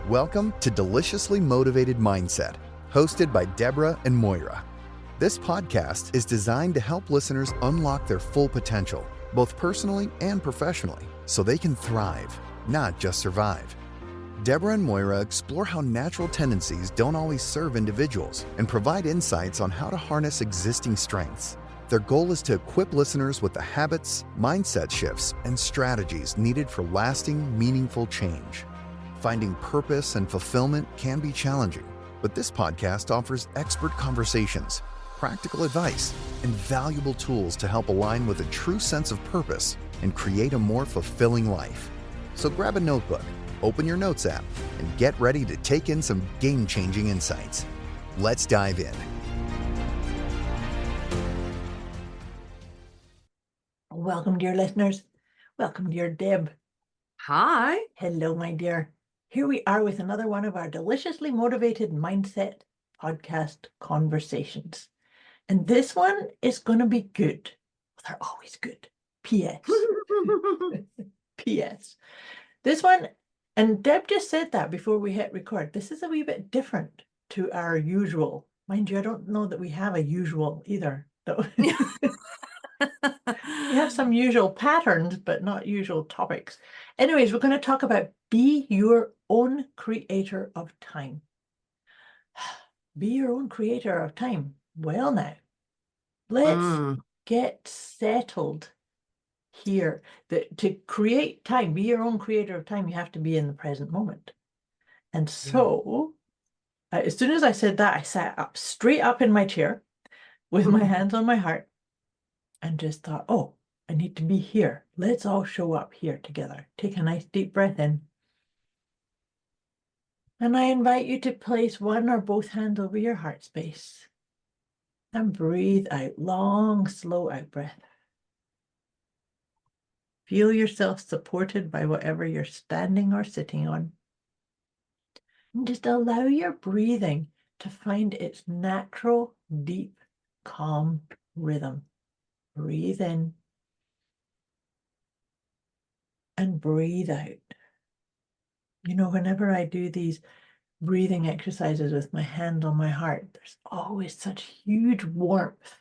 Welcome to Deliciously Motivated Mindset, hosted by Deborah and Moira. This podcast is designed to help listeners unlock their full potential, both personally and professionally, so they can thrive, not just survive. Deborah and Moira explore how natural tendencies don't always serve individuals and provide insights on how to harness existing strengths. Their goal is to equip listeners with the habits, mindset shifts, and strategies needed for lasting, meaningful change. Finding purpose and fulfillment can be challenging, but this podcast offers expert conversations, practical advice, and valuable tools to help align with a true sense of purpose and create a more fulfilling life. So grab a notebook, open your notes app, and get ready to take in some game-changing insights. Let's dive in. Welcome, dear listeners. Welcome, dear Deb. Hi. Hello, my dear. Here we are with another one of our Deliciously Motivated Mindset podcast conversations. And this one is going to be good. They're always good. P.S. P.S. This one, and Deb just said that before we hit record, this is a wee bit different to our usual. Mind you, I don't know that we have a usual either. So. We have some usual patterns, but not usual topics. Anyways, we're going to talk about be your own creator of time. Be your own creator of time. Well, now, let's get settled here. To create time, be your own creator of time, you have to be in the present moment. And so, as soon as I said that, I sat up straight up in my chair with my hands on my heart and just thought, oh, I need to be here. Let's all show up here together. Take a nice deep breath in. And I invite you to place one or both hands over your heart space. And breathe out, long, slow out breath. Feel yourself supported by whatever you're standing or sitting on. And just allow your breathing to find its natural, deep, calm rhythm. Breathe in. And breathe out. You know, whenever I do these breathing exercises with my hand on my heart, there's always such huge warmth.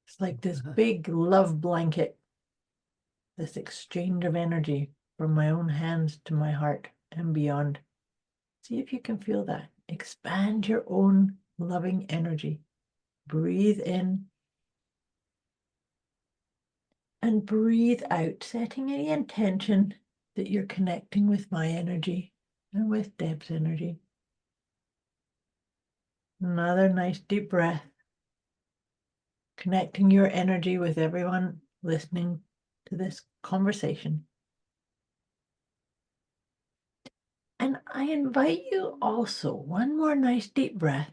It's like this big love blanket, this exchange of energy from my own hands to my heart and beyond. See if you can feel that. Expand your own loving energy. Breathe in. And breathe out, setting any intention that you're connecting with my energy and with Deb's energy. Another nice deep breath. Connecting your energy with everyone listening to this conversation. And I invite you also, one more nice deep breath,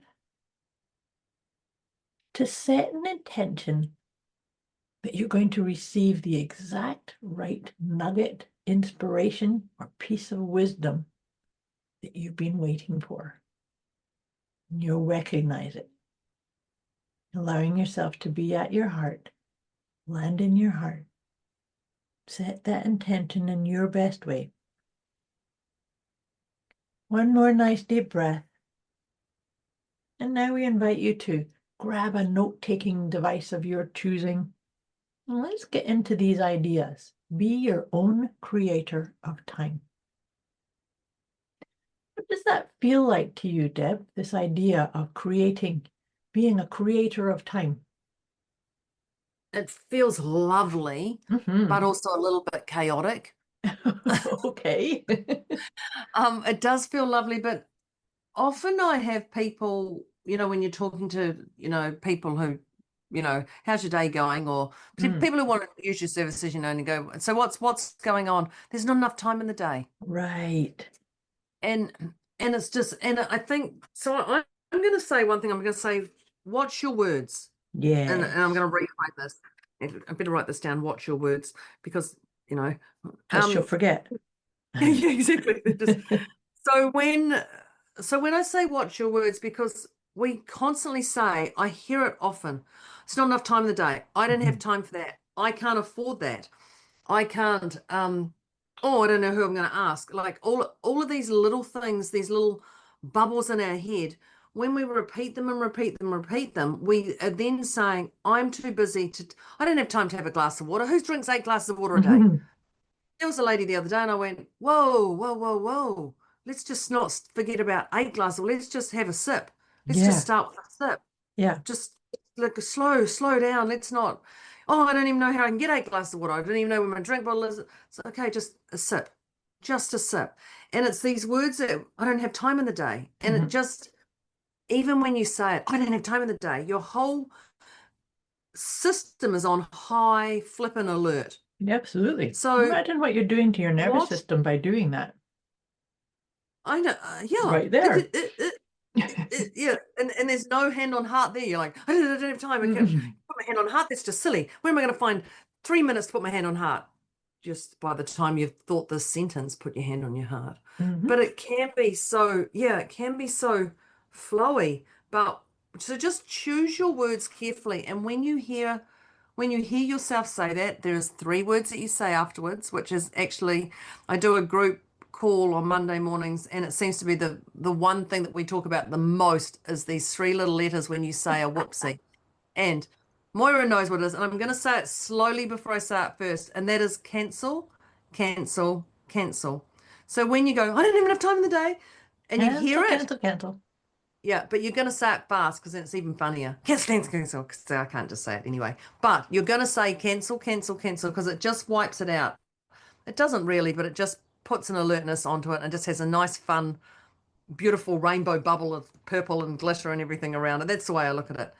to set an intention that you're going to receive the exact right nugget, inspiration, or piece of wisdom that you've been waiting for. And you'll recognize it. Allowing yourself to be at your heart, land in your heart. Set that intention in your best way. One more nice deep breath. And now we invite you to grab a note-taking device of your choosing. Let's get into these ideas. Be your own creator of time. What does that feel like to you, Deb, this idea of being a creator of time? It feels lovely, but also a little bit chaotic. Okay. It does feel lovely, but often I have people, when you're talking to, people who, how's your day going? Or people who want to use your services, and go, so what's going on? There's not enough time in the day. Right. And it's just, and I think, so I'm going to say one thing. I'm going to say, watch your words. Yeah. And I'm going to reframe this. I better write this down, watch your words, because, Because you'll forget. Yeah, exactly. So when I say watch your words, because we constantly say, I hear it often, it's not enough time in the day. I don't have time for that. I can't afford that. I can't, oh, I don't know who I'm going to ask. Like all of these little things, these little bubbles in our head, when we repeat them and repeat them and repeat them, we are then saying, I'm too busy I don't have time to have a glass of water. Who drinks 8 glasses of water a day? There was a lady the other day and I went, whoa, whoa, whoa, whoa. Let's just not forget about 8 glasses. Let's just have a sip. Let's just start with a sip. Yeah. Just like slow down. Let's not, oh, I don't even know how I can get 8 glasses of water. I don't even know where my drink bottle is. So, okay, just a sip. Just a sip. And it's these words that I don't have time in the day. And it just, even when you say it, I don't have time in the day, your whole system is on high flippin' alert. Absolutely. So imagine what you're doing to your nervous system by doing that. I know, yeah. Right there. Yeah, and there's no hand on heart there. You're like, I don't have time. I can't put my hand on heart. That's just silly. Where am I going to find 3 minutes to put my hand on heart? Just by the time you've thought this sentence, put your hand on your heart. But it can be so, it can be so flowy. But so just choose your words carefully. And when you hear yourself say that, there's 3 words that you say afterwards, which is actually, I do a group call on Monday mornings, and it seems to be the one thing that we talk about the most is these 3 little letters when you say a whoopsie. And Moira knows what it is, and I'm going to say it slowly before I say it first, and that is cancel, cancel, cancel. So when you go, I don't even have time in the day, and you hear it, cancel. yeah, but you're going to say it fast because then it's even funnier. Cancel, because I can't just say it anyway. But you're going to say cancel, cancel, cancel, because it just wipes it out. It doesn't really, but it just puts an alertness onto it and just has a nice, fun, beautiful rainbow bubble of purple and glitter and everything around it. That's the way I look at it.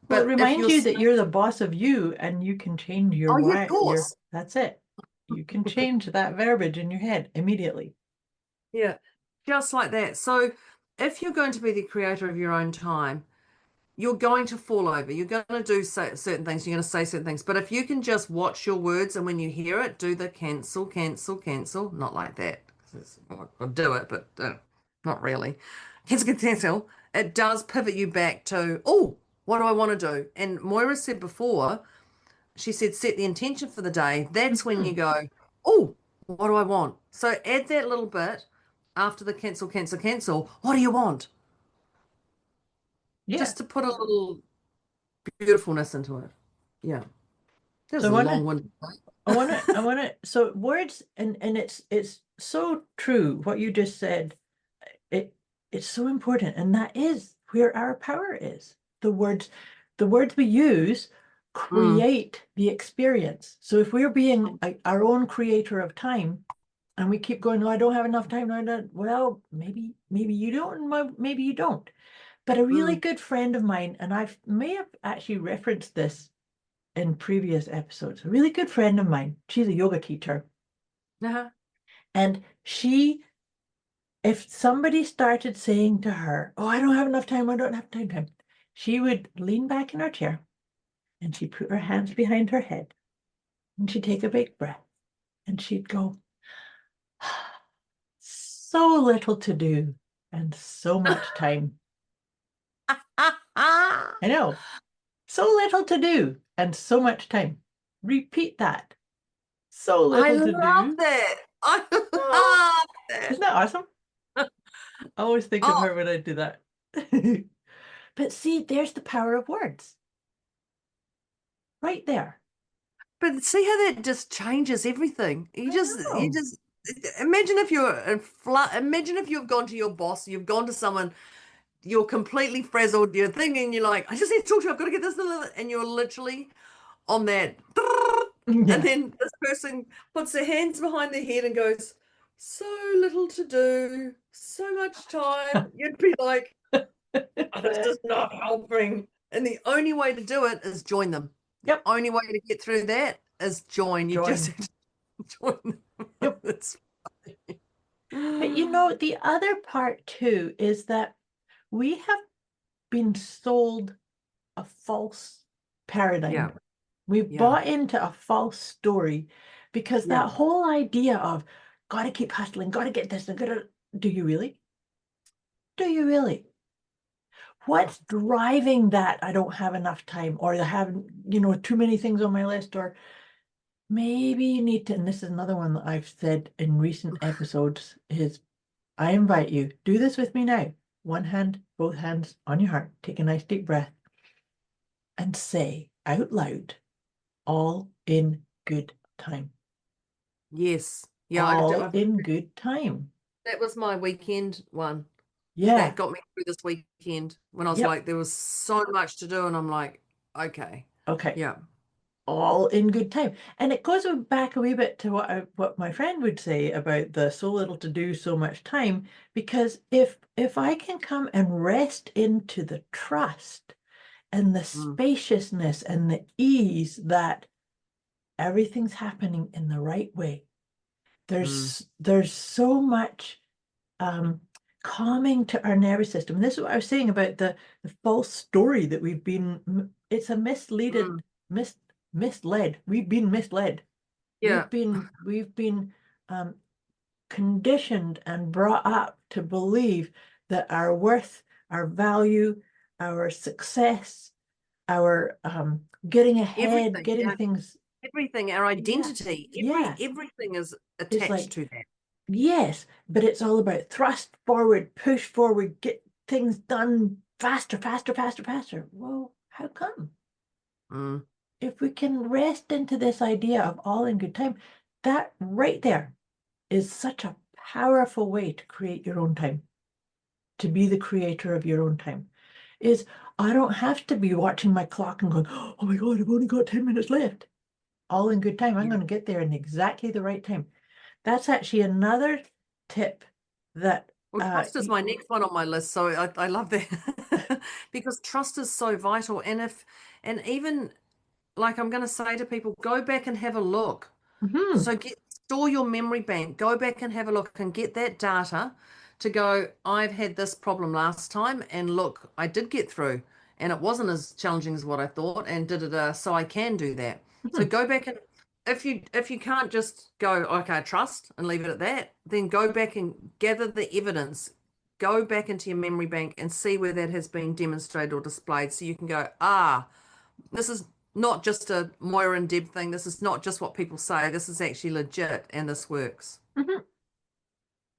Well, But it reminds you that you're the boss of you and you can change your yeah, of course. that's it. You can change that verbiage in your head immediately. Yeah, just like that. So if you're going to be the creator of your own time, you're going to fall over. You're going to do certain things. You're going to say certain things. But if you can just watch your words and when you hear it, do the cancel, cancel, cancel. Not like that. I'll do it, but not really. Cancel, cancel, cancel. It does pivot you back to, oh, what do I want to do? And Moira said before, she said, set the intention for the day. That's when you go, oh, what do I want? So add that little bit after the cancel, cancel, cancel. What do you want? Yeah. Just to put a little beautifulness into it. Yeah. That was So a long one. I want to, so words, and it's so true what you just said. It's so important, and that is where our power is. The words we use create the experience. So if we're being our own creator of time, and we keep going, no, I don't have enough time. Well, maybe you don't, maybe you don't. But a really good friend of mine, and I may have actually referenced this in previous episodes, a really good friend of mine, she's a yoga teacher. And if somebody started saying to her, oh, I don't have enough time, I don't have time, she would lean back in her chair and she'd put her hands behind her head and she'd take a big breath and she'd go, so little to do and so much time. I know. So little to do and so much time. Repeat that. So little to do. I love that. I love that. Isn't that awesome? I always think of her when I do that. But see, there's the power of words. Right there. But see how that just changes everything. You just imagine if you've gone to your boss, you've gone to someone, you're completely frazzled, you're thinking, you're like, I just need to talk to you, I've got to get this, and you're literally on that. And then this person puts their hands behind their head and goes, so little to do, so much time. You'd be like, this is not helping. And the only way to do it is join them. Yep. The only way to get through that is join. You just have to join them. Yep. It's funny. But the other part too is that we have been sold a false paradigm. Yeah. We've bought into a false story because that whole idea of gotta keep hustling, gotta get this, and do you really? Do you really? What's driving that? I don't have enough time, or I have, too many things on my list, or maybe you need to, and this is another one that I've said in recent episodes, is I invite you, do this with me now. One hand, both hands on your heart. Take a nice deep breath and say out loud, all in good time. Yes. Yeah, All in good time. that was my weekend one. Yeah. That got me through this weekend when I was Yep. like, there was so much to do, and I'm like, okay. Okay. Yeah. All in good time. And it goes back a wee bit to what my friend would say about the so little to do, so much time. Because if I can come and rest into the trust and the spaciousness and the ease that everything's happening in the right way, there's so much calming to our nervous system. And this is what I was saying about the false story that we've been, it's a misled. We've been misled. Yeah. We've been conditioned and brought up to believe that our worth, our value, our success, our getting ahead, Everything. getting Yeah. things, Everything, our identity, yeah, everything is it's attached like, to that. yes, but it's all about thrust forward, push forward, get things done faster, faster, faster, faster. Well, how come? If we can rest into this idea of all in good time, that right there is such a powerful way to create your own time, to be the creator of your own time. Is I don't have to be watching my clock and going, oh my God, I've only got 10 minutes left. All in good time. I'm going to get there in exactly the right time. That's actually another tip that Well, trust is my next one on my list, so I love that because trust is so vital. And even like I'm going to say to people, go back and have a look. So store your memory bank, go back and have a look and get that data to go, I've had this problem last time, and look, I did get through, and it wasn't as challenging as what I thought, and so I can do that. So go back, and if you can't just go, okay, trust and leave it at that, then go back and gather the evidence. Go back into your memory bank and see where that has been demonstrated or displayed, so you can go, this is not just a Moira and Deb thing. This is not just what people say. This is actually legit, and this works.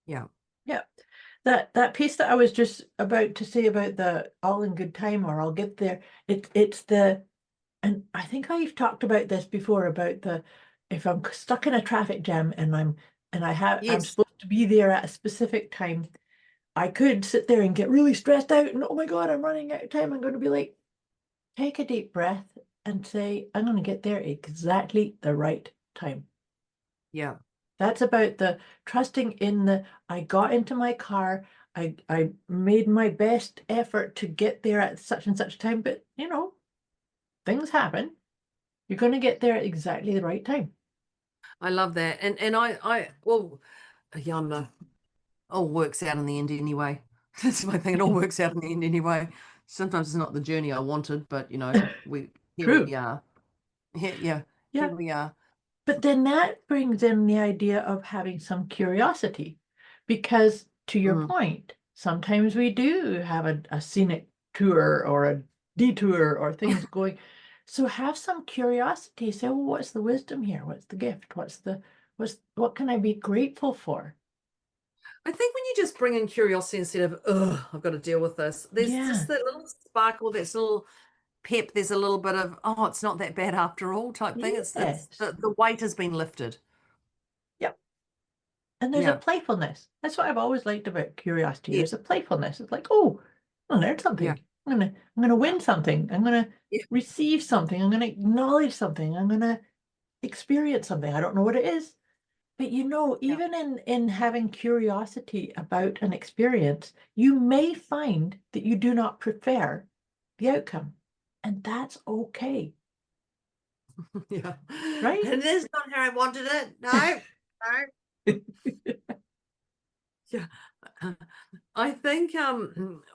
Yeah. Yeah. That piece that I was just about to say about the all in good time, or I'll get there. It's the, and I think I've talked about this before about the, if I'm stuck in a traffic jam and I'm Yes. supposed to be there at a specific time, I could sit there and get really stressed out and oh my God, I'm running out of time. I'm going to be like, take a deep breath and say, I'm going to get there exactly the right time. Yeah. That's about the trusting in the, I got into my car, I made my best effort to get there at such and such time, but things happen. You're going to get there at exactly the right time. I love that. And well, yeah, all works out in the end anyway. That's my thing. It all works out in the end anyway. Sometimes it's not the journey I wanted, but here True. we are. Yeah, Yeah. here we are. But then that brings in the idea of having some curiosity, because to your point, sometimes we do have a scenic tour or a detour or things going. So have some curiosity. Say, well, what's the wisdom here? What's the gift? What can I be grateful for? I think when you just bring in curiosity instead of, oh, I've got to deal with this, there's just that little sparkle, that little pep, there's a little bit of, oh, it's not that bad after all type thing. It's Yes. the weight has been lifted. Yep. And there's a playfulness. That's what I've always liked about curiosity. Yeah. There's a playfulness. It's like, oh, I learned something. Yeah. I'm gonna win something. I'm gonna receive something. I'm gonna acknowledge something. I'm gonna experience something. I don't know what it is. But even in having curiosity about an experience, you may find that you do not prefer the outcome. And that's okay. Yeah. Right? And this is not how I wanted it. No. Yeah. I think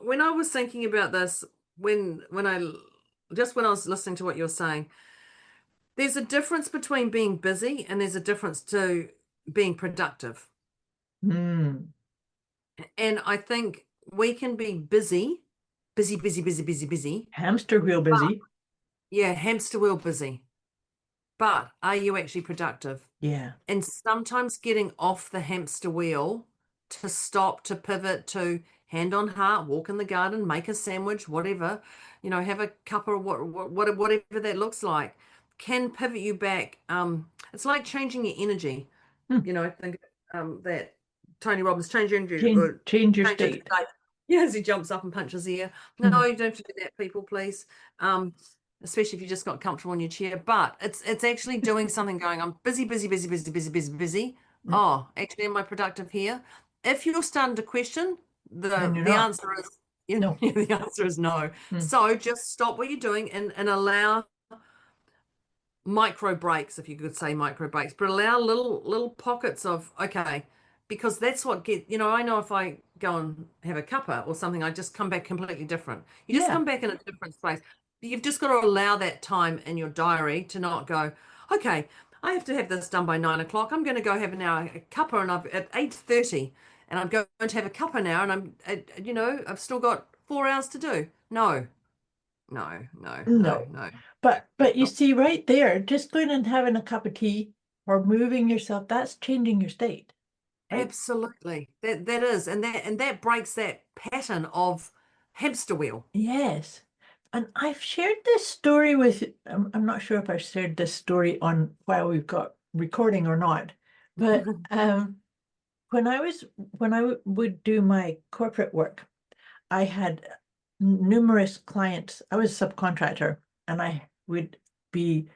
when I was thinking about this, when I was listening to what you were saying, there's a difference between being busy and there's a difference to being productive. Mm. And I think we can be busy. Hamster Hamster wheel busy. Yeah, hamster wheel busy. but are you actually productive? Yeah. And sometimes getting off the hamster wheel to stop, to pivot, to hand on heart, walk in the garden, make a sandwich, whatever, have a cup or whatever that looks like, can pivot you back. It's like changing your energy. I think that Tony Robbins, change your energy, or Change your change your state. state. Yeah, as he jumps up and punches the air. No, you don't have to do that, people, please. Especially if you just got comfortable in your chair. But it's actually doing something, going, I'm busy, busy, busy, busy, busy, busy, busy. Oh, actually, am I productive here? If you're starting to question, Then you're the not. answer is No. the answer is no. So just stop what you're doing and allow micro breaks, if you could say micro breaks, but allow little pockets of, okay, because that's what I know if I go and have a cuppa or something, I just come back completely different. You just Yeah. come back in a different space. You've just got to allow that time in your diary to not go, okay, I have to have this done by 9 o'clock. I'm going to go have a cuppa and at 8:30, and I'm going to have a cuppa now, and I've still got 4 hours to do. No, no, no, no, No. no. But you see right there, just going and having a cup of tea or moving yourself, that's changing your state. Right? Absolutely. That is. And that breaks that pattern of hamster wheel. Yes. And I've shared this story with, I'm not sure if I've shared this story on while we've got recording or not, but when I would do my corporate work, I had numerous clients. I was a subcontractor, and I would be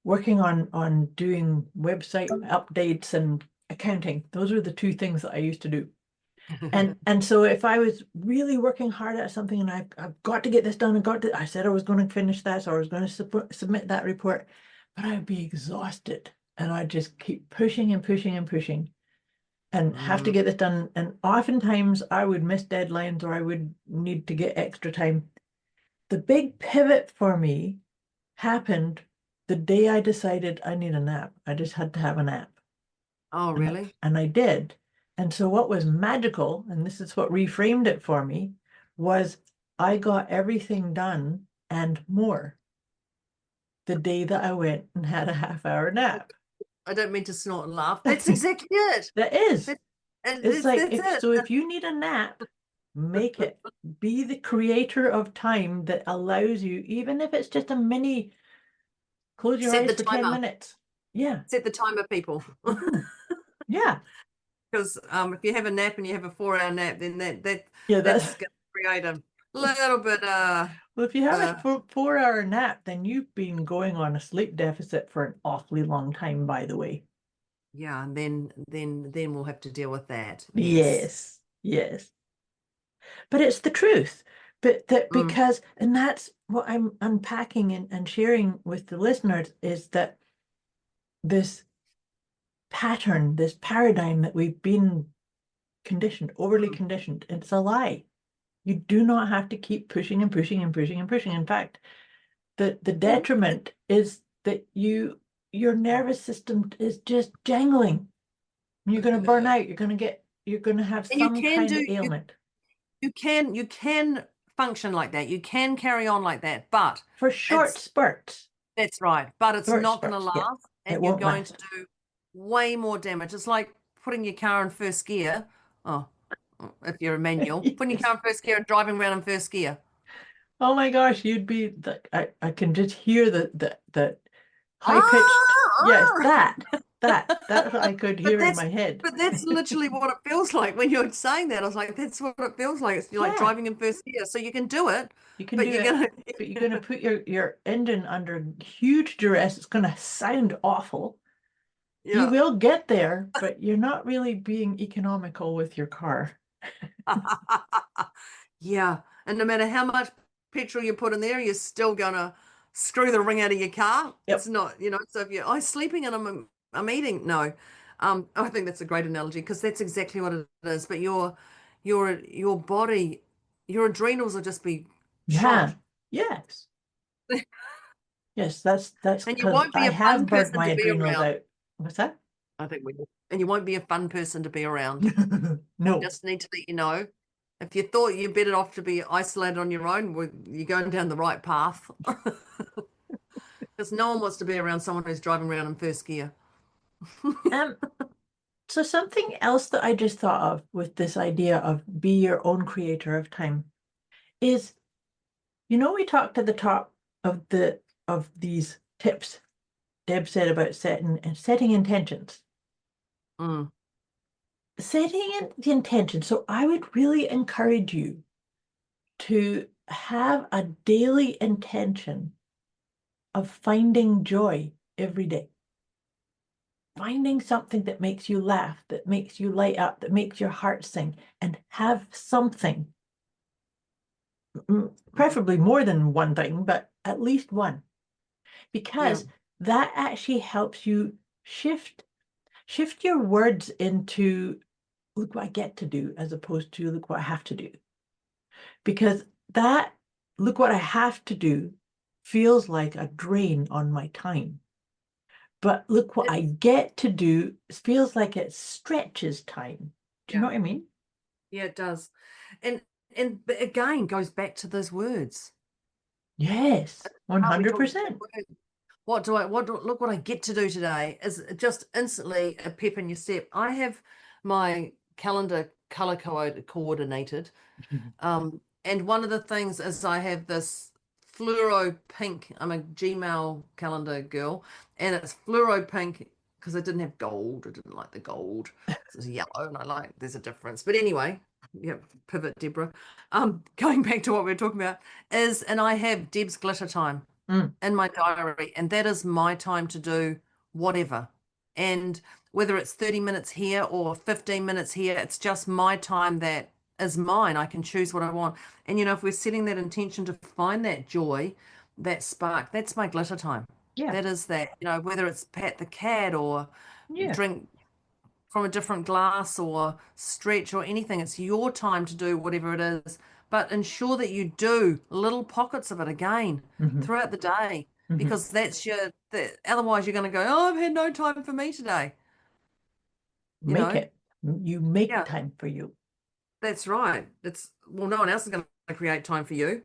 working on doing website updates and accounting. Those were the two things that I used to do. And so if I was really working hard at something and I've got to get this done, I said I was going to finish that, so I was going to submit that report, but I'd be exhausted and I'd just keep pushing and pushing and pushing and have to get this done. And oftentimes I would miss deadlines or I would need to get extra time. The big pivot for me happened the day I decided I need a nap. I just had to have a nap. Oh, really? And I did. And so what was magical, and this is what reframed it for me, was I got everything done and more the day that I went and had a half-hour nap. I don't mean to snort and laugh. That's exactly it. That is. It's like, that's if you need a nap, make it. Be the creator of time that allows you, even if it's just a mini, close your Set eyes the for 10 timer. minutes. Yeah. Set the timer, people. Yeah. Because if you have a nap and you have a 4-hour nap, then that's that's going to create a little bit. well, if you have a 4-hour nap, then you've been going on a sleep deficit for an awfully long time, by the way. Yeah, and then we'll have to deal with that. Yes, yes. But it's the truth. But that because, and that's what I'm unpacking and sharing with the listeners, is that this pattern, this paradigm that we've been conditioned, overly conditioned, it's a lie. You do not have to keep pushing and pushing and pushing and pushing. In fact, the detriment is that your nervous system is just jangling. You're going to burn out. You're going to have some kind of ailment. You can function like that. You can carry on like that, but for short spurts. That's right. But it's not going to last, yeah. and you're going to do way more damage. It's like putting your car in first gear. Oh, if you're a manual, putting your car in first gear and driving around in first gear. Oh my gosh, you'd be I can just hear the high pitched. Yes, that's what I could hear in my head. But that's literally what it feels like when you're saying that. I was like, that's what it feels like. It's like driving in first gear. So you can do it. You can do it, but you're gonna put your engine under huge duress. It's gonna sound awful. Yeah. You will get there, but you're not really being economical with your car. Yeah, and no matter how much petrol you put in there, you're still gonna screw the ring out of your car. Yep. It's not, so if you're sleeping and I'm eating, no. I think that's a great analogy, because that's exactly what it is. But your body, your adrenals will just be shot. Yes. Yes, that's and you won't be I a fun have burnt person my to be adrenals around. out. What's that? I think we will. And you won't be a fun person to be around. No. I just need to let you know. If you thought you're better off to be isolated on your own, you're going down the right path. Because no one wants to be around someone who's driving around in first gear. Um, so something else that I just thought of with this idea of be your own creator of time is, we talked at the top of these tips Deb said about setting intentions. Mm. Setting the intention. So I would really encourage you to have a daily intention of finding joy every day. Finding something that makes you laugh, that makes you light up, that makes your heart sing, and have something, preferably more than one thing, but at least one, because that actually helps you shift your words into look what I get to do, as opposed to look what I have to do. Because that look what I have to do feels like a drain on my time. But look what I get to do feels like it stretches time. Do you know what I mean? Yeah, it does. And but again, goes back to those words. Yes, Aren't we talking 100%. look what I get to do today is just instantly a pep in your step. I have my calendar color coordinated. And one of the things is I have this fluoro pink. I'm a Gmail calendar girl, and it's fluoro pink because I didn't have gold. I didn't like the gold. So it's yellow, and there's a difference. But anyway, yeah, pivot, Deborah. Going back to what we were talking about and I have Deb's glitter time in my diary, and that is my time to do whatever. And whether it's 30 minutes here or 15 minutes here, it's just my time that is mine. I can choose what I want. And, if we're setting that intention to find that joy, that spark, that's my glitter time. Yeah. That is that, whether it's pat the cat or Yeah. drink from a different glass or stretch or anything, it's your time to do whatever it is. But ensure that you do little pockets of it again throughout the day, because that's otherwise you're going to go, oh, I've had no time for me today. Make it. You make time for you. That's right. No one else is going to create time for you.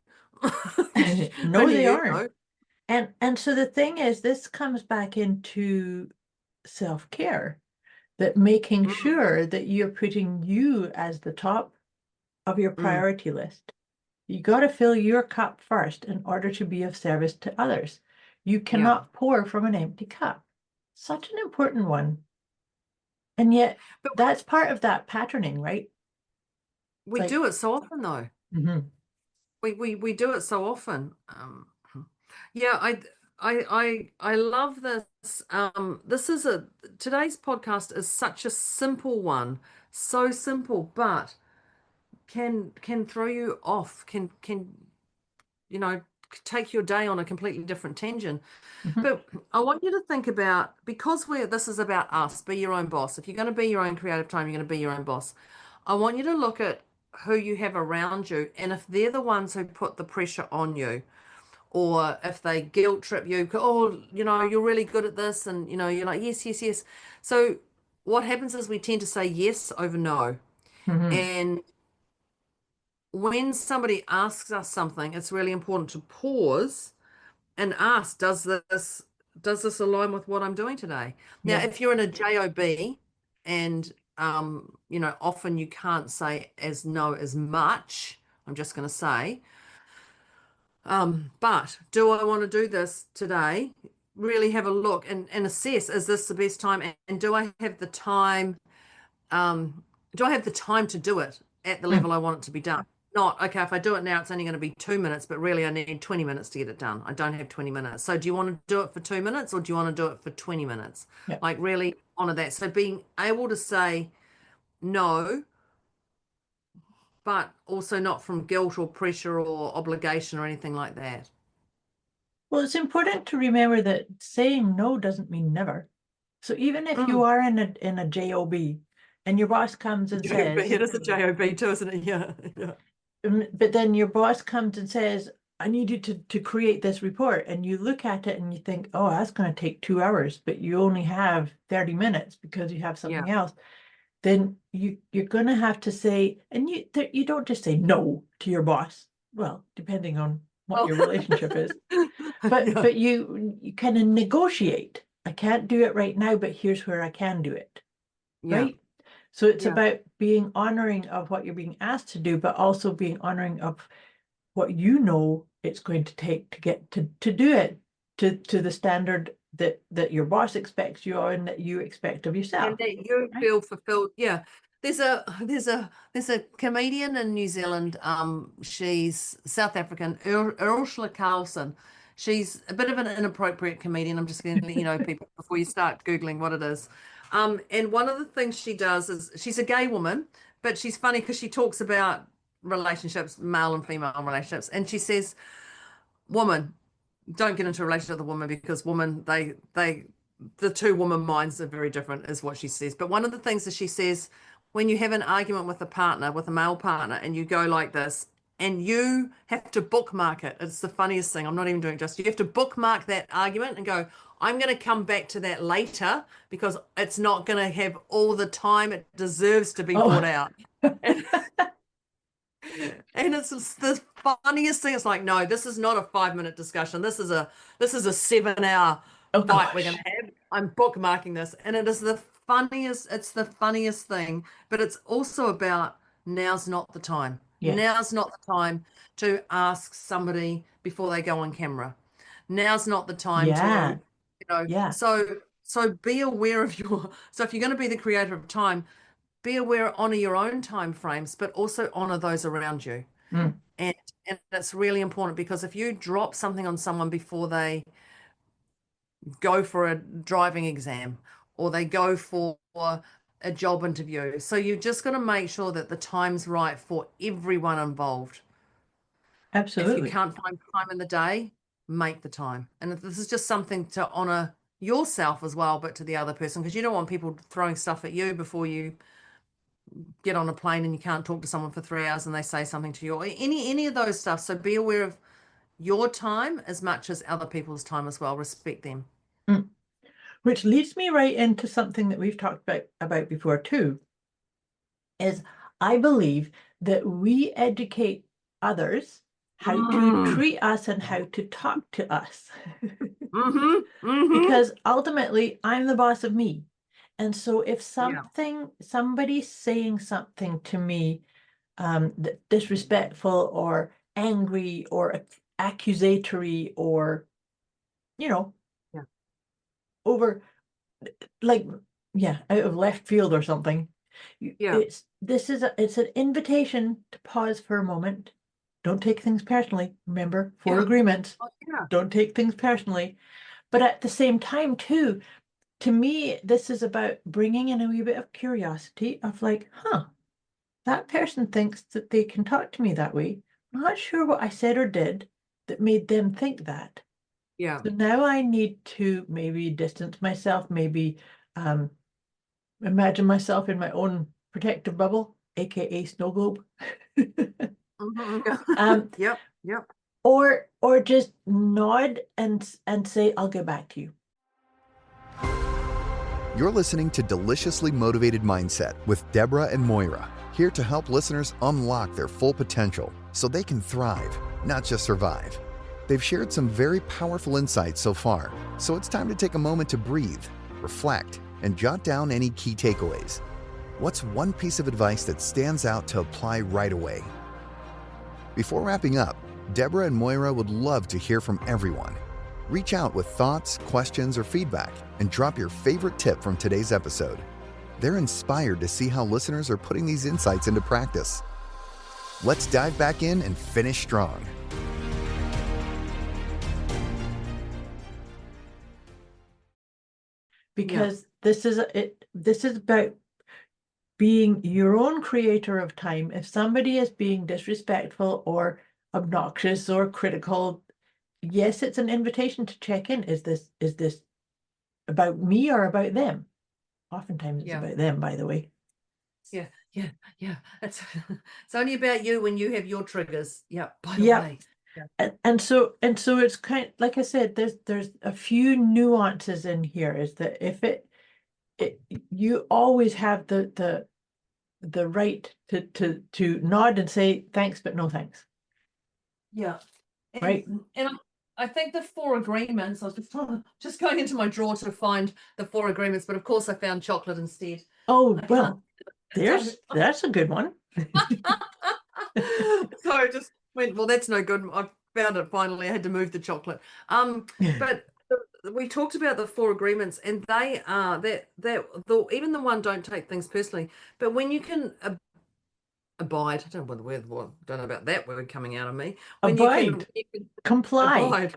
No, they aren't. And so the thing is, this comes back into self-care, that making sure that you're putting you as the top of your priority list. You got to fill your cup first in order to be of service to others. You cannot pour from an empty cup. Such an important one. And yet, that's part of that patterning, right? We do it so often, though. We do it so often. I love this. Today's podcast is such a simple one, so simple, but can throw you off, can take your day on a completely different tangent. But I want you to think about, because this is about us, be your own boss. If you're going to be your own creative time, you're going to be your own boss. I want you to look at who you have around you, and if they're the ones who put the pressure on you, or if they guilt trip you, oh, you're really good at this, and you're like, yes, yes, yes. So what happens is we tend to say yes over no. And when somebody asks us something, it's really important to pause and ask, does this align with what I'm doing today? Now, if you're in a job and often you can't say as no as much, I'm just going to say, but do I want to do this today? Really have a look and assess, is this the best time? And do I have the time? Do I have the time to do it at the level I want it to be done? Not, okay, if I do it now, it's only going to be 2 minutes, but really I need 20 minutes to get it done. I don't have 20 minutes. So do you want to do it for 2 minutes, or do you want to do it for 20 minutes? Like, really honor that. So being able to say no, but also not from guilt or pressure or obligation or anything like that. Well, it's important to remember that saying no doesn't mean never. So even if you are in a job and your boss comes and says, it is a job too, isn't it? Yeah. But then your boss comes and says, I need you to create this report, and you look at it and you think, oh, that's going to take 2 hours, but you only have 30 minutes because you have something else. Then you're going to have to say, and you don't just say no to your boss. Well, depending on what your relationship is. but you kind of negotiate. I can't do it right now, but here's where I can do it. Yeah. Right? So it's Yeah. about being honoring of what you're being asked to do, but also being honoring of what you know it's going to take to get to do it to the standard that your boss expects you and that you expect of yourself. And that you right? feel fulfilled. Yeah. There's a comedian in New Zealand. She's South African, Ursula Carlson. She's a bit of an inappropriate comedian. I'm just going to let you know, people, before you start Googling what it is. And one of the things she does is, she's a gay woman, but she's funny because she talks about relationships, male and female relationships, and she says, woman, don't get into a relationship with a woman, because woman, the two woman minds are very different, is what she says. But one of the things that she says, when you have an argument with a partner, with a male partner, and you go like this, and you have to bookmark it. It's the funniest thing. I'm not even doing it just. You have to bookmark that argument and go, I'm going to come back to that later, because it's not going to have all the time it deserves to be brought out. And it's the funniest thing. It's like, no, this is not a 5-minute discussion. This is a 7-hour fight we're going to have. I'm bookmarking this, and it is the funniest. It's the funniest thing, but it's also about, now's not the time. Yes. Now's not the time to ask somebody before they go on camera. Now's not the time to, So be aware of so if you're going to be the creator of time, be aware, honor your own time frames, but also honor those around you. And it's really important, because if you drop something on someone before they go for a driving exam, or they go for a job interview, so you're just going to make sure that the time's right for everyone involved. Absolutely. If you can't find time in the day, make the time. And this is just something to honor yourself as well, but to the other person, because you don't want people throwing stuff at you before you get on a plane and you can't talk to someone for 3 hours and they say something to you, or any of those stuff. So be aware of your time as much as other people's time as well. Respect them. Which leads me right into something that we've talked about before too, is I believe that we educate others how to treat us and how to talk to us. Because ultimately I'm the boss of me. And so if somebody's saying something to me disrespectful or angry or accusatory or, over, like, out of left field or something, it's an invitation to pause for a moment. Don't take things personally. Remember, 4 agreements. Don't take things personally. But at the same time too, to me, this is about bringing in a wee bit of curiosity of like, that person thinks that they can talk to me that way. I'm not sure what I said or did that made them think that. Yeah. So now I need to maybe distance myself, maybe imagine myself in my own protective bubble, aka snow globe. Yep. Or just nod and say, I'll get back to you. You're listening to Deliciously Motivated Mindset with Deborah and Moira, here to help listeners unlock their full potential so they can thrive, not just survive. They've shared some very powerful insights so far, so it's time to take a moment to breathe, reflect, and jot down any key takeaways. What's one piece of advice that stands out to apply right away? Before wrapping up, Deborah and Moira would love to hear from everyone. Reach out with thoughts, questions, or feedback, and drop your favorite tip from today's episode. They're inspired to see how listeners are putting these insights into practice. Let's dive back in and finish strong. Because this is about being your own creator of time. If somebody is being disrespectful or obnoxious or critical, yes, it's an invitation to check in. Is this about me or about them? Oftentimes it's about them, by the way. Yeah. It's only about you when you have your triggers. Yeah, by the way. And so it's kind of, like I said, there's a few nuances in here. Is that if you always have the right to nod and say thanks, but no thanks. Yeah. Right. And I think the 4 agreements, I was just going into my drawer to find the 4 agreements, but of course I found chocolate instead. Oh, I well, can't. that's a good one. So I just went, well, that's no good. I found it finally. I had to move the chocolate. But we talked about the 4 agreements, and they are even the one, don't take things personally, but when you can abide, I don't know the word, don't know about that word coming out of me. When Abide. you can Comply. abide.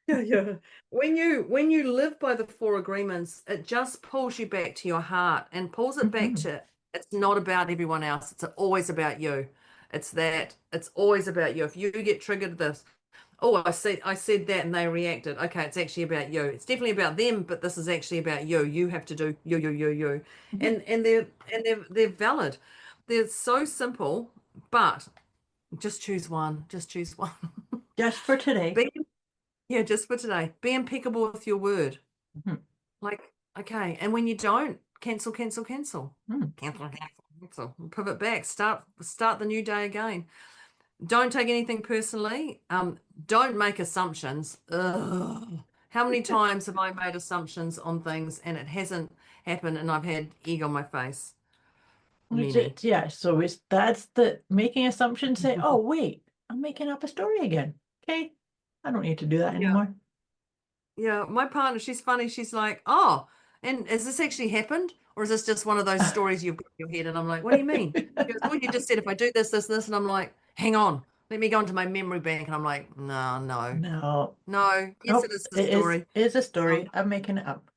Yeah. When you live by the 4 agreements, it just pulls you back to your heart and pulls it back to, it's not about everyone else. It's always about you. It's always about you. If you get triggered this, oh, I said that and they reacted. Okay, it's actually about you. It's definitely about them, but this is actually about you. You have to do you. And they're valid. They're so simple, but just choose one. Just choose one. Just for today. Yeah, just for today. Be impeccable with your word. Like, okay. And when you don't, cancel. Cancel. Cancel. Pivot back. Start the new day again. Don't take anything personally. Don't make assumptions. Ugh. How many times have I made assumptions on things and it hasn't happened and I've had egg on my face? Many. Yeah, so that's the making assumptions, say, oh, wait, I'm making up a story again. Okay, I don't need to do that anymore. Yeah, my partner, she's funny. She's like, oh, and has this actually happened? Or is this just one of those stories you've got in your head? And I'm like, what do you mean? She goes, well, you just said if I do this, this, this. And I'm like, hang on, let me go into my memory bank. And I'm like, no. Yes, it is a story. It is a story. I'm making it up.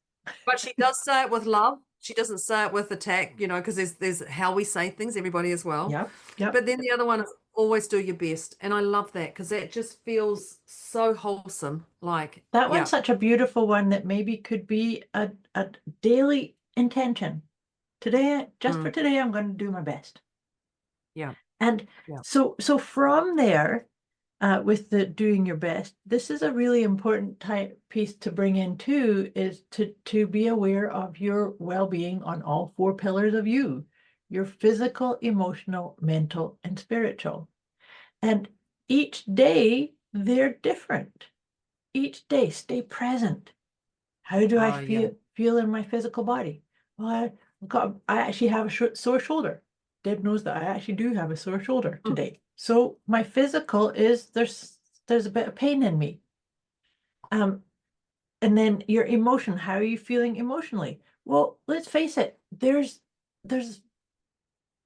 But she does say it with love. She doesn't say it with attack, because there's how we say things, everybody as well. Yeah. But then the other one is always do your best. And I love that because that just feels so wholesome. Like that one's such a beautiful one that maybe could be a daily intention. Today, just for today, I'm going to do my best. Yeah. And so from there, with the doing your best, this is a really important piece to bring in too, is to be aware of your well-being on all 4 pillars of you, your physical, emotional, mental, and spiritual. And each day they're different. Each day, stay present. How do I feel in my physical body? Well, I actually have a sore shoulder. Deb knows that I actually do have a sore shoulder today. So my physical is there's a bit of pain in me. And then your emotion, how are you feeling emotionally? Well, let's face it, there's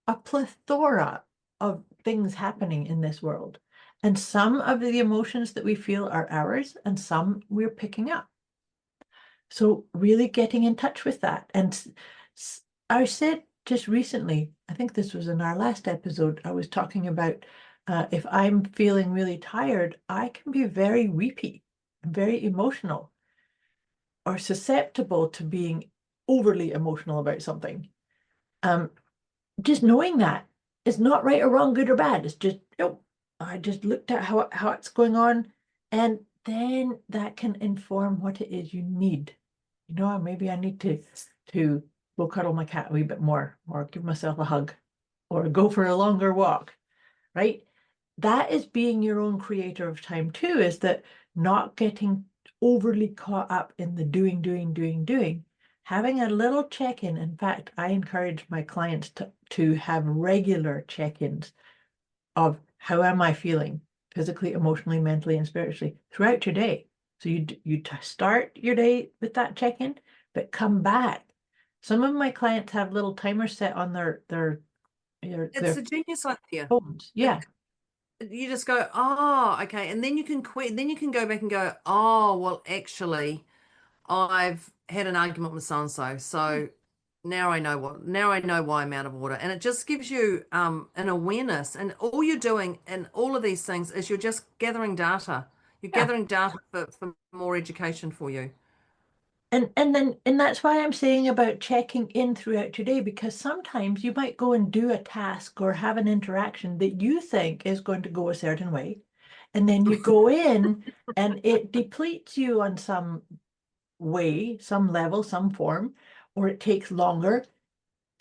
a plethora of things happening in this world. And some of the emotions that we feel are ours and some we're picking up. So really getting in touch with that. And I said just recently, I think this was in our last episode, I was talking about if I'm feeling really tired, I can be very weepy, very emotional, or susceptible to being overly emotional about something. Just knowing that it's not right or wrong, good or bad. It's just, I just looked at how it's going on, and then that can inform what it is you need. Maybe I need to go cuddle my cat a wee bit more, or give myself a hug, or go for a longer walk, right? That is being your own creator of time too, is that not getting overly caught up in the doing, having a little check-in. In fact, I encourage my clients to have regular check-ins of how am I feeling physically, emotionally, mentally, and spiritually throughout your day. So you start your day with that check-in, but come back. Some of my clients have little timers set on their it's a genius idea. phones. Yeah. You just go, oh, okay. And then you can quit. Then you can go back and go, oh, well, actually, I've had an argument with so-and-so. So now I know why I'm out of order. And it just gives you an awareness. And all you're doing in all of these things is you're just gathering data. You're gathering data for more education for you. And that's why I'm saying about checking in throughout your day, because sometimes you might go and do a task or have an interaction that you think is going to go a certain way. And then you go in and it depletes you on some way, some level, some form, or it takes longer.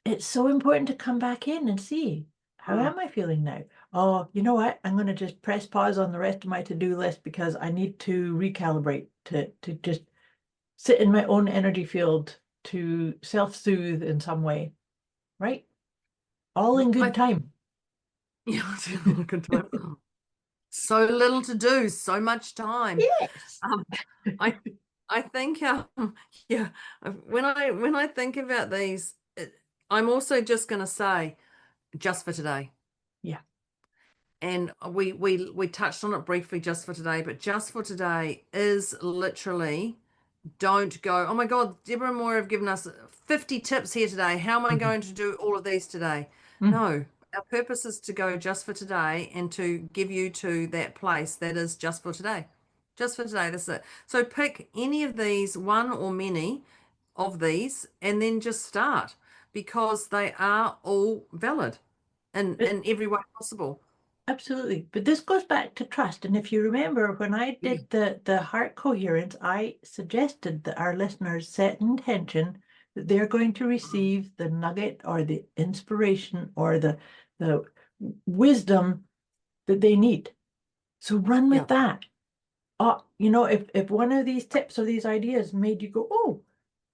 It's so important to come back in and see, how am I feeling now? oh, you know what? I'm going to just press pause on the rest of my to-do list because I need to recalibrate, to just sit in my own energy field, to self-soothe in some way, right? All in good time. Yeah, good time. So little to do, so much time. Yes. I I think yeah, when I think about these, I'm also just going to say just for today. Yeah. And we touched on it briefly just for today, but just for today is literally don't go, oh my God, Deborah and Moira have given us 50 tips here today. How am I going to do all of these today? No, our purpose is to go just for today and to give you to that place that is just for today. Just for today, that's it. So pick any of these, one or many of these, and then just start because they are all valid in every way possible. Absolutely. But this goes back to trust. And if you remember, when I did the heart coherence, I suggested that our listeners set intention that they're going to receive the nugget or the inspiration or the wisdom that they need. So run with that. You know, if one of these tips or these ideas made you go, oh,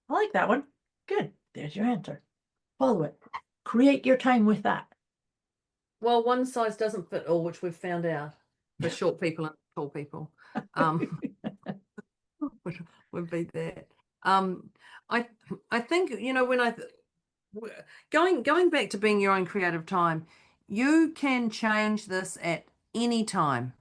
I like that one. Good. There's your answer. Follow it. Create your time with that. Well, one size doesn't fit all, which we've found out for short people and tall people. Would be that. I think, you know, when going back to being your own creative time, you can change this at any time.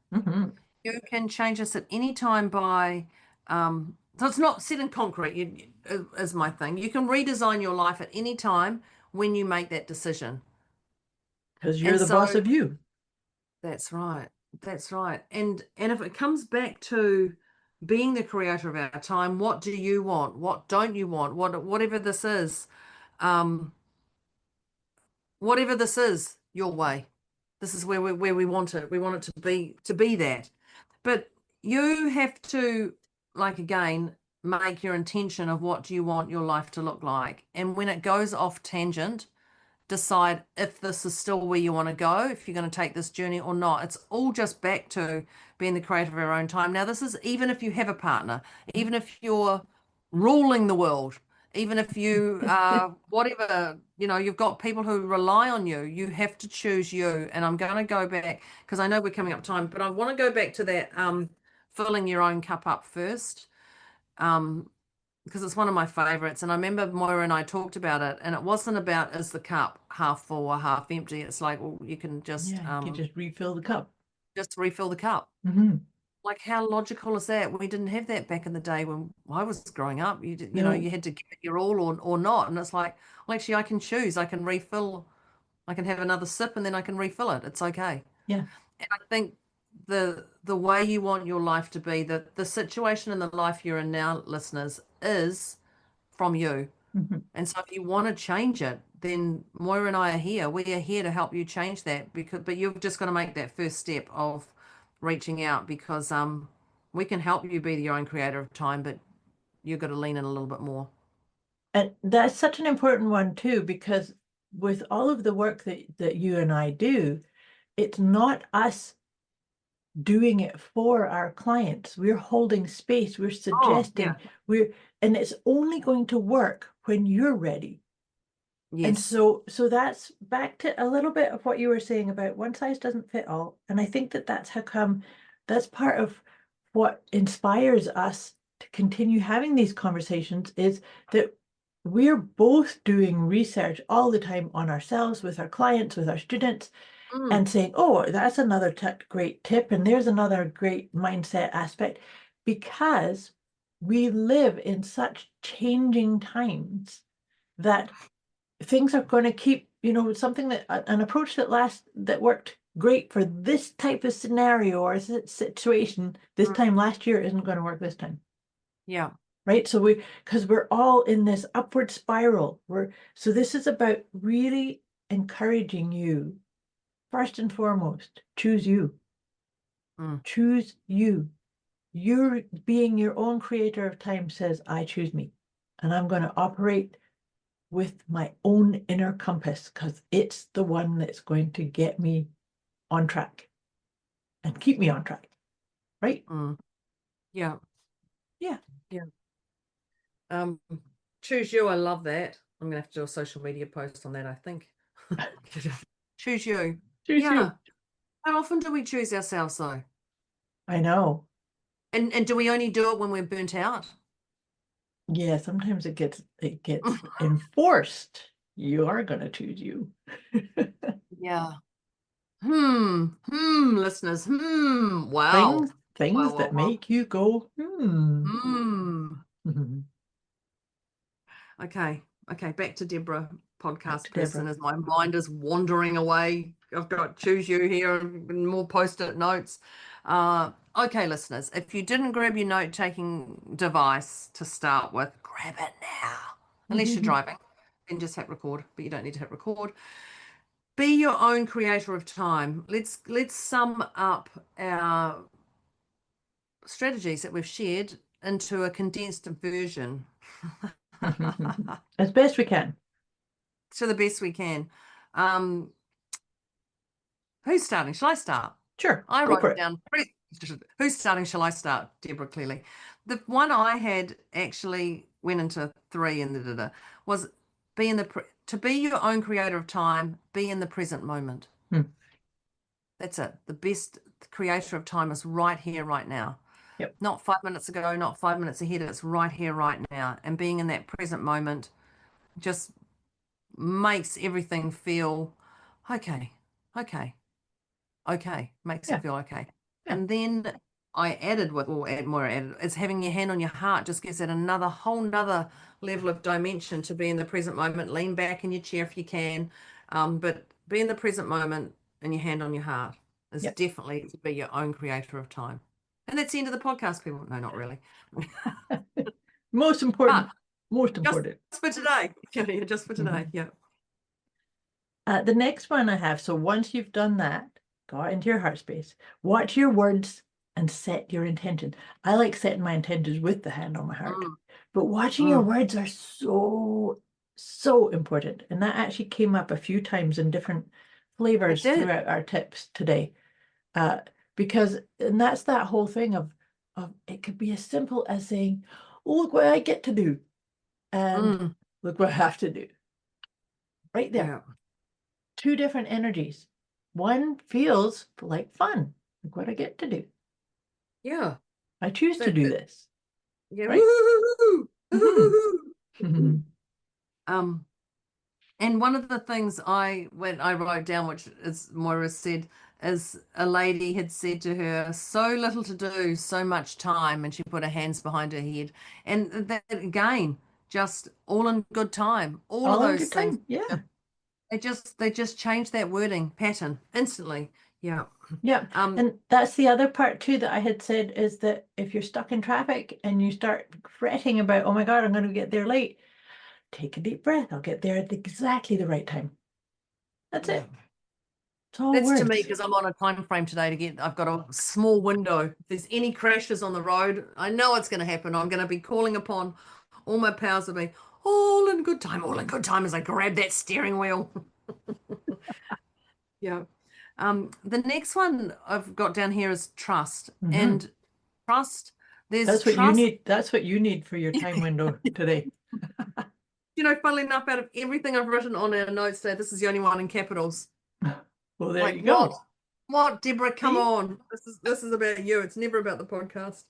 You can change this at any time by so it's not set in concrete, is my thing. You can redesign your life at any time when you make that decision. Because you're the boss of you. That's right. That's right. And if it comes back to being the creator of our time, what do you want? What don't you want? Whatever this is, whatever this is, your way. This is where we want it. We want it to be that. But you have to, like again, make your intention of what do you want your life to look like. And when it goes off tangent, decide if this is still where you want to go, if you're going to take this journey or not. It's all just back to being the creator of our own time. Now, this is even if you have a partner, even if you're ruling the world, even if you are whatever, you know, you've got people who rely on you, you have to choose you. And I'm going to go back because I know we're coming up time, but I want to go back to that filling your own cup up first. Because it's one of my favorites. And I remember Moira and I talked about it, and it wasn't about is the cup half full or half empty. It's like, well, you can just you can just refill the cup. Just refill the cup. Like, how logical is that? We didn't have that back in the day when I was growing up. You know, you had to give it your all or not. And it's like, well, actually, I can choose. I can refill. I can have another sip and then I can refill it. It's okay. Yeah. And I think the way you want your life to be, the situation in the life you're in now, listeners, is from you. And so if you want to change it, then Moira and I are here. We are here to help you change that but you've just got to make that first step of reaching out because we can help you be your own creator of time, but you've got to lean in a little bit more. And that's such an important one too, because with all of the work that you and I do, it's not us doing it for our clients. We're holding space, we're suggesting, and it's only going to work when you're ready. Yes. And so that's back to a little bit of what you were saying about one size doesn't fit all. And I think that's how come that's part of what inspires us to continue having these conversations is that we're both doing research all the time on ourselves, with our clients, with our students, and saying, oh, that's another great tip. And there's another great mindset aspect, because we live in such changing times that things are going to keep, you know, something that an approach that worked great for this type of scenario or situation this time last year isn't going to work this time. Yeah. Right. So because we're all in this upward spiral. So this is about really encouraging you. First and foremost, choose you. Choose you. You're being your own creator of time says, I choose me. And I'm going to operate with my own inner compass because it's the one that's going to get me on track and keep me on track, right? Yeah. Yeah. Choose you. I love that. I'm gonna have to do a social media post on that, I think. Choose you. Choose you. How often do we choose ourselves though? I know. And do we only do it when we're burnt out? Yeah, sometimes it gets enforced. You are gonna choose you. Yeah. Listeners. Wow. Things Wow. that make you go, Okay. Back to Deborah, podcast to person, Deborah. as my mind is wandering away. I've got choose you here and more post-it notes. Okay, listeners, if you didn't grab your note-taking device to start with, grab it now. Unless you're driving, then just hit record, but you don't need to hit record. Be your own creator of time. Let's sum up our strategies that we've shared into a condensed version. As best we can. To the best we can. Who's starting? Shall I start? Sure. I Go wrote for it it. down. Who's starting? Shall I start? Deborah, clearly. The one I had actually went into 3 and was to be your own creator of time, be in the present moment. That's it. The best creator of time is right here, right now. Yep. Not 5 minutes ago, not 5 minutes ahead. It's right here, right now. And being in that present moment just makes everything feel okay. Makes it feel okay. Yeah. And then I added Moira added, is having your hand on your heart just gives it another whole nother level of dimension to be in the present moment. Lean back in your chair if you can. But be in the present moment and your hand on your heart is definitely to be your own creator of time. And that's the end of the podcast, people. No, not really. Most important. Most important. Just for today. Yeah, just for today. Yeah. The next one I have, so once you've done that, go out into your heart space, watch your words and set your intention. I like setting my intentions with the hand on my heart, but watching your words are so important. And that actually came up a few times in different flavors throughout our tips today. Because, and that's that whole thing of it could be as simple as saying, oh, look what I get to do. And look what I have to do. Right there. Yeah. 2 different energies. One feels like fun, like what I get to do. Yeah. I choose to do this. Yeah. Right? And one of the things I wrote down, which is Moira said, is a lady had said to her, so little to do, so much time, and she put her hands behind her head. And that again, just all in good time. All of those things. Yeah. They just changed that wording pattern instantly. Yeah. Yeah. And that's the other part too that I had said is that if you're stuck in traffic and you start fretting about, oh my God, I'm going to get there late, take a deep breath. I'll get there at exactly the right time. That's it. That's words. To me, because I'm on a time frame today I've got a small window. If there's any crashes on the road, I know it's going to happen. I'm going to be calling upon all my powers of be all in good time as I grab that steering wheel. Yeah. The next one I've got down here is trust. And trust, that's what you need. That's what you need for your time window today. Funnily enough, out of everything I've written on our notes today, this is the only one in capitals. Well, there you go. What, Deborah? Come on. This is about you. It's never about the podcast.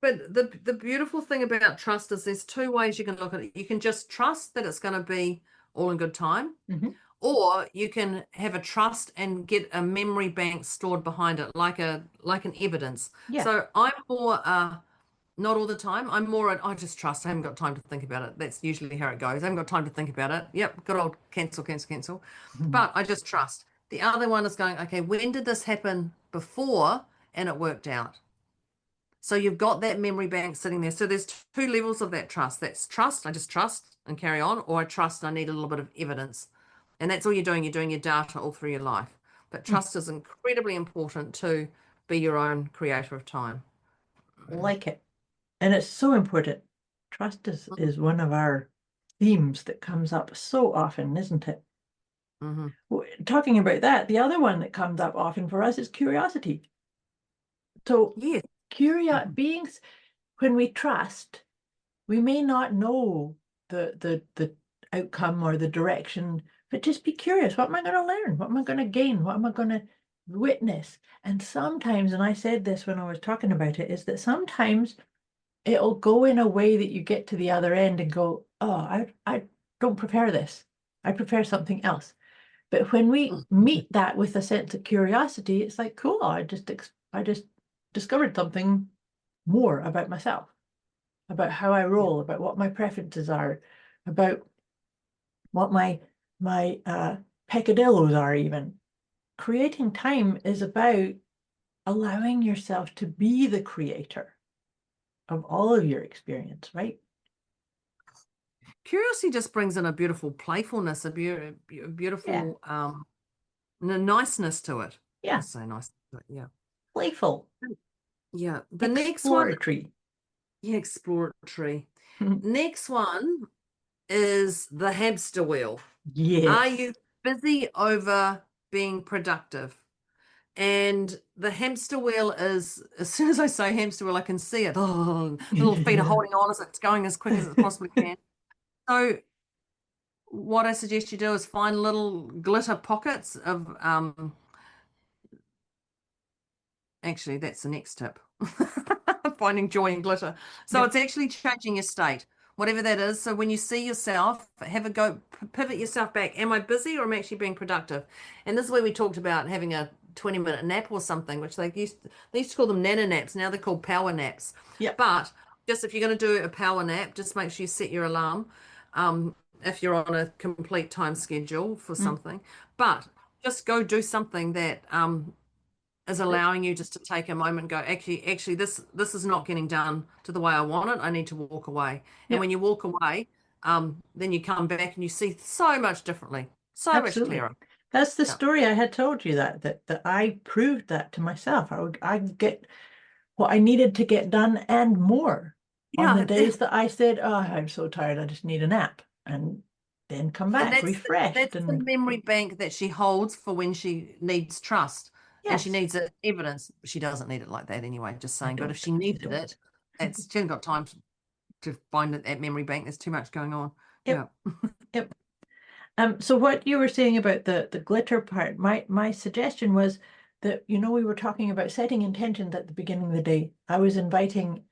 But the beautiful thing about trust is there's 2 ways you can look at it. You can just trust that it's going to be all in good time, or you can have a trust and get a memory bank stored behind it, like an evidence. Yeah. So I'm more not all the time. I'm more I just trust. I haven't got time to think about it. That's usually how it goes. I haven't got time to think about it. Yep, good old cancel. But I just trust. The other one is going, okay, when did this happen before and it worked out? So you've got that memory bank sitting there. So there's 2 levels of that trust. That's trust, I just trust and carry on, or I trust and I need a little bit of evidence. And that's all you're doing. You're doing your data all through your life. But trust is incredibly important to be your own creator of time. Like it. And it's so important. Trust is one of our themes that comes up so often, isn't it? Talking about that, the other one that comes up often for us is curiosity. So Yeah. beings, when we trust, we may not know the outcome or the direction, but just be curious. What am I going to learn? What am I going to gain? What am I going to witness? And sometimes, and I said this when I was talking about it, is that sometimes it'll go in a way that you get to the other end and go, oh, I don't prefer this. I prefer something else. But when we meet that with a sense of curiosity, it's like, cool, I just discovered something more about myself, about how I roll, about what my preferences are, about what my peccadillos are even. Creating time is about allowing yourself to be the creator of all of your experience, right? Curiosity just brings in a beautiful playfulness, a beautiful niceness to it. Yeah. I'll say nice. Yeah. Playful. Yeah. The next exploratory. one. Yeah, exploratory. Next one is the hamster wheel. Yes. Are you busy over being productive? And the hamster wheel is, as soon as I say hamster wheel, I can see it. Oh, little feet are holding on as it's going as quick as it possibly can. So what I suggest you do is find little glitter pockets of, actually, that's the next tip. Finding joy in glitter. So it's actually changing your state, whatever that is. So when you see yourself, have a go, pivot yourself back. Am I busy or am I actually being productive? And this is where we talked about having a 20-minute nap or something, which they used to call them nana naps. Now they're called power naps. Yeah. But just if you're going to do a power nap, just make sure you set your alarm. If you're on a complete time schedule for something, but just go do something that is allowing you just to take a moment and go, actually, this is not getting done to the way I want it. I need to walk away. And when you walk away, then you come back and you see so much differently, so much clearer. That's the story I had told you, that I proved that to myself. I get what I needed to get done and more on the days that I said, oh, I'm so tired, I just need a nap. And then come back refreshed. That's the memory bank that she holds for when she needs trust. And she needs evidence. She doesn't need it like that anyway, just saying. But if she needed it, she hasn't got time to find that memory bank. There's too much going on. Yep. So what you were saying about the glitter part, my suggestion was that, we were talking about setting intentions at the beginning of the day. I was inviting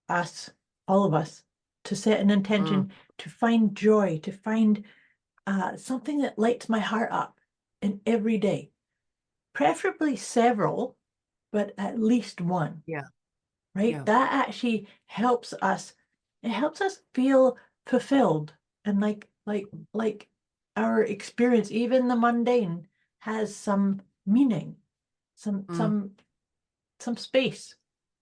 us, all of us, to set an intention to find joy, to find something that lights my heart up in every day. Preferably several, but at least one. Yeah. Right? Yeah. That actually helps us. It helps us feel fulfilled and like our experience, even the mundane, has some meaning, some space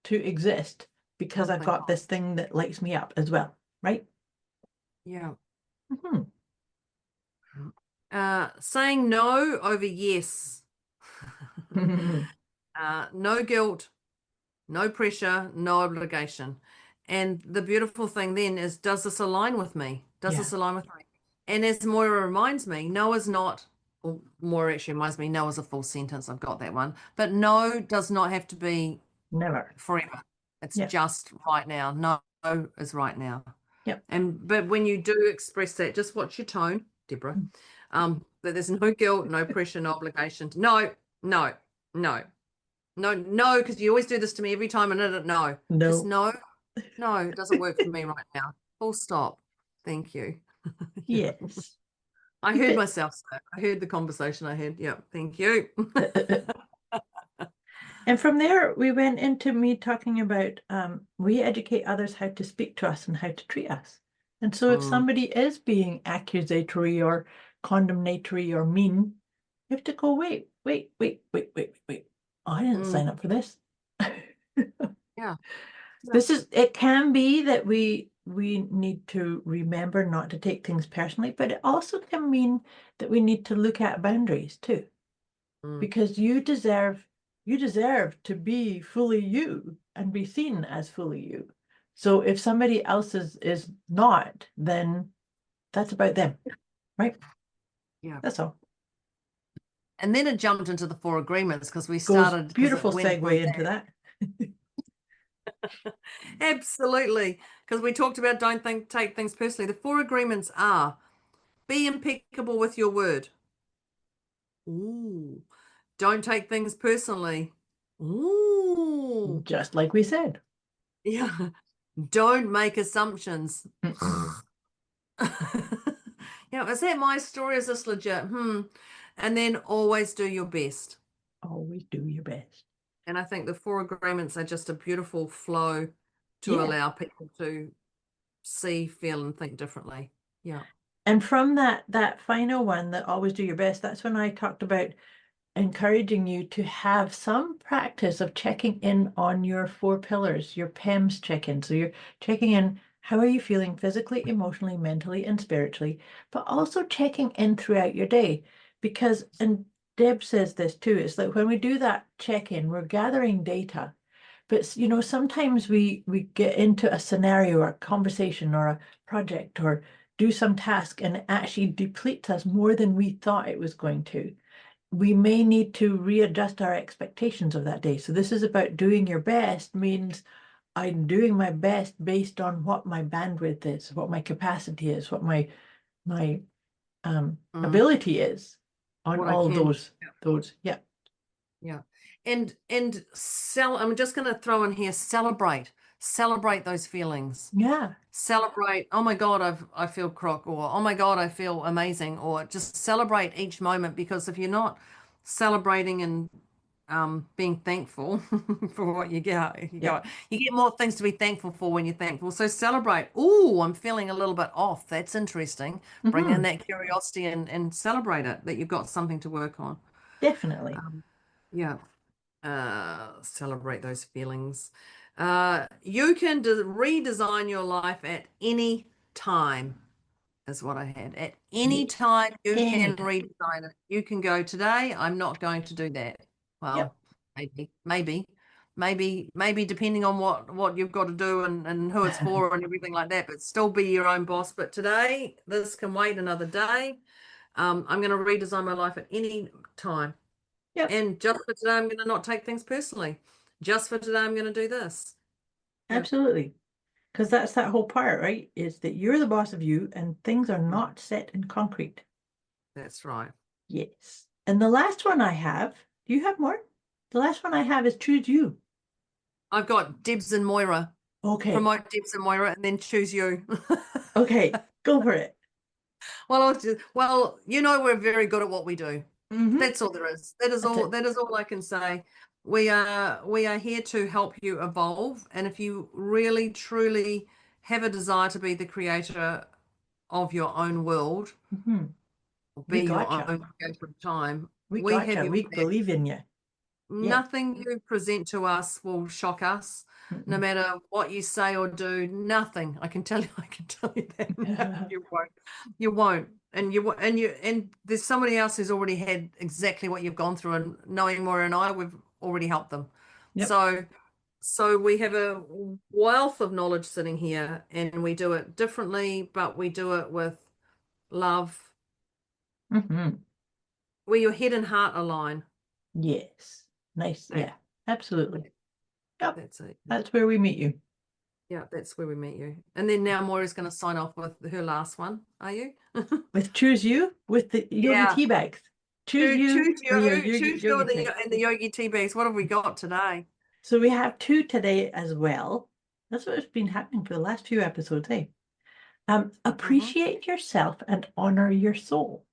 to exist because I've got this thing that lights me up as well, right? Yeah. Saying no over yes. No guilt, no pressure, no obligation. And the beautiful thing then is, does this align with me? Does this align with me? And as Moira reminds me, no is not, or Moira actually reminds me, no is a full sentence. I've got that one. But no does not have to be never forever. It's just right now. No is right now. Yep. But when you do express that, just watch your tone, Deborah. That there's no guilt, no pressure, no obligation. No, because you always do this to me every time, and no. Just no, it doesn't work for me right now. Full stop. Thank you. Yes. I heard myself say, I heard the conversation I had. Yeah, thank you. And from there, we went into me talking about we educate others how to speak to us and how to treat us. And so if somebody is being accusatory or condemnatory or mean, you have to go, wait. I didn't sign up for this. Yeah. It can be that we need to remember not to take things personally, but it also can mean that we need to look at boundaries too. Because you deserve to be fully you and be seen as fully you. So if somebody else is not, then that's about them, right? Yeah. That's all. And then it jumped into the 4 agreements because we Goes started. 'cause it beautiful went from segue into that. Absolutely, because we talked about take things personally. The 4 agreements are: be impeccable with your word. Ooh. Don't take things personally. Ooh. Just like we said. Yeah. Don't make assumptions. Is that my story? Is this legit? And then always do your best. Always do your best. And I think the 4 agreements are just a beautiful flow to Yeah. allow people to see, feel, and think differently. Yeah. And from that final one, that always do your best, that's when I talked about encouraging you to have some practice of checking in on your 4 pillars, your PEMS check-in. So you're checking in, how are you feeling physically, emotionally, mentally, and spiritually, but also checking in throughout your day. Because, and Deb says this too, it's like when we do that check-in, we're gathering data. But you know, sometimes we get into a scenario or a conversation or a project or do some task and it actually depletes us more than we thought it was going to. We may need to readjust our expectations of that day. So this is about doing your best means I'm doing my best based on what my bandwidth is, what my capacity is, what my ability is on What I all can. those. Yeah. Yeah. And I'm just going to throw in here, celebrate those feelings. Yeah. Celebrate, oh my God, I feel crook, or oh my God, I feel amazing, or just celebrate each moment, because if you're not celebrating and being thankful for what you get, you get more things to be thankful for when you're thankful. So celebrate. Oh, I'm feeling a little bit off. That's interesting. Bring in that curiosity and celebrate it, that you've got something to work on. Definitely. Yeah. Celebrate those feelings. You can redesign your life at any time, is what I had. At any time you can redesign it. You can go, today, I'm not going to do that. Well, maybe depending on what you've got to do and who it's for and everything like that, but still be your own boss. But today, this can wait another day. I'm going to redesign my life at any time. Yep. And just for today, I'm going to not take things personally. Just for today, I'm going to do this. Absolutely. Because that's that whole part, right? Is that you're the boss of you and things are not set in concrete. That's right. Yes. And the last one I have, do you have more? The last one I have is choose you. I've got Debz and Moira. Okay. Promote Debz and Moira and then choose you. Okay, go for it. Well, we're very good at what we do. That's all there is. That is all I can say. We are here to help you evolve. And if you really, truly have a desire to be the creator of your own world, or be your own creator of time, we have we believe in you. Nothing you present to us will shock us, no matter what you say or do. Nothing. I can tell you that. No, you won't. And there's somebody else who's already had exactly what you've gone through, and knowing Moira and I, we've already helped them. Yep. So we have a wealth of knowledge sitting here, and we do it differently, but we do it with love, where your head and heart align. Yes. Nice. Yeah, absolutely. Yep. That's it. That's where we meet you. Yeah, that's where we meet you. And then now Moira's going to sign off with her last one. Are you? With choose you, with the yogi tea bags. Choose you and the yogi tea bags. What have we got today? So we have 2 today as well. That's what's been happening for the last few episodes, eh? Appreciate yourself and honor your soul.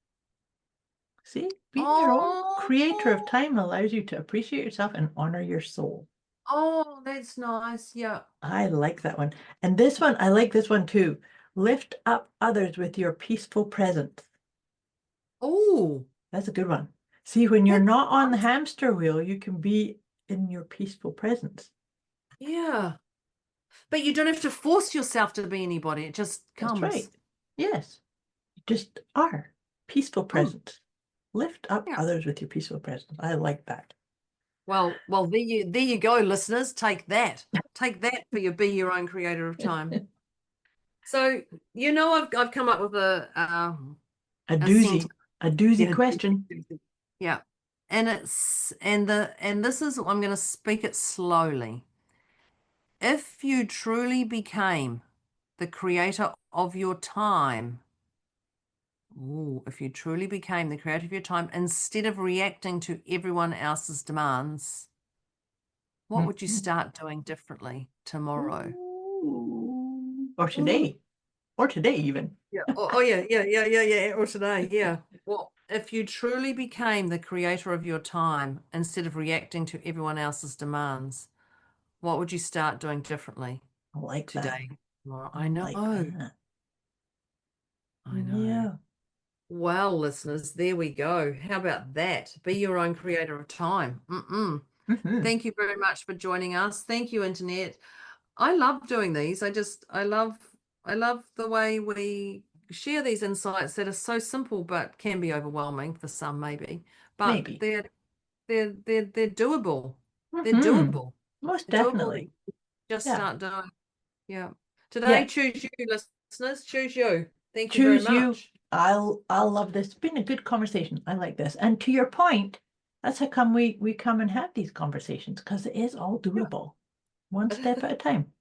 See, being your own creator of time allows you to appreciate yourself and honor your soul. Oh, that's nice. Yeah. I like that one. And this one, I like this one too. Lift up others with your peaceful presence. Oh, that's a good one. See, when you're not on the hamster wheel, you can be in your peaceful presence. Yeah. But you don't have to force yourself to be anybody. It just comes. That's right. Yes. You just are. Peaceful presence. Lift up others with your peaceful presence. I like that. Well, there you go, listeners. Take that. Take that for your be your own creator of time. So, I've come up with a doozy question. Yeah. And this is, I'm going to speak it slowly. If you truly became the creator of your time, if you truly became the creator of your time instead of reacting to everyone else's demands, what would you start doing differently tomorrow? Or today. Or today even. Yeah. Oh, yeah. Or today. Yeah. Well, if you truly became the creator of your time instead of reacting to everyone else's demands, what would you start doing differently I like today? that. Tomorrow? I I know. like that. I know. Yeah. Well, listeners, there we go. How about that? Be your own creator of time. Thank you very much for joining us. Thank you, Internet. I love doing these. I love the way we share these insights that are so simple but can be overwhelming for some maybe. But Maybe. they're doable. They're Mhm. doable. Most They're doable. definitely. Just Yeah. start doing. Yeah. Today, Yeah. choose you, listeners. Choose you. Thank you very Choose you. much. I'll love this. It's been a good conversation. I like this. And to your point, that's how come we come and have these conversations, because it is all doable. One step at a time.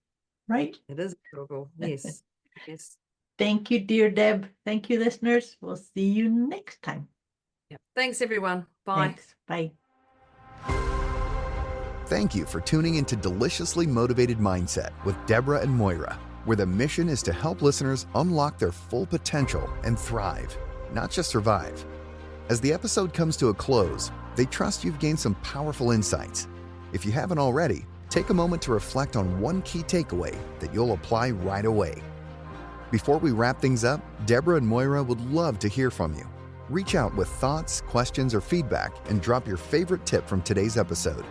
Right? It is doable. Yes. Yes. Thank you, dear Deb. Thank you, listeners. We'll see you next time. Yeah. Thanks, everyone. Bye. Thanks. Bye. Thank you for tuning into Deliciously Motivated Mindset with Deborah and Moira, where the mission is to help listeners unlock their full potential and thrive, not just survive. As the episode comes to a close, they trust you've gained some powerful insights. If you haven't already, take a moment to reflect on one key takeaway that you'll apply right away. Before we wrap things up, Deborah and Moira would love to hear from you. Reach out with thoughts, questions, or feedback and drop your favorite tip from today's episode.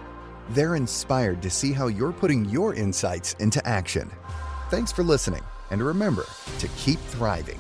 They're inspired to see how you're putting your insights into action. Thanks for listening, and remember to keep thriving.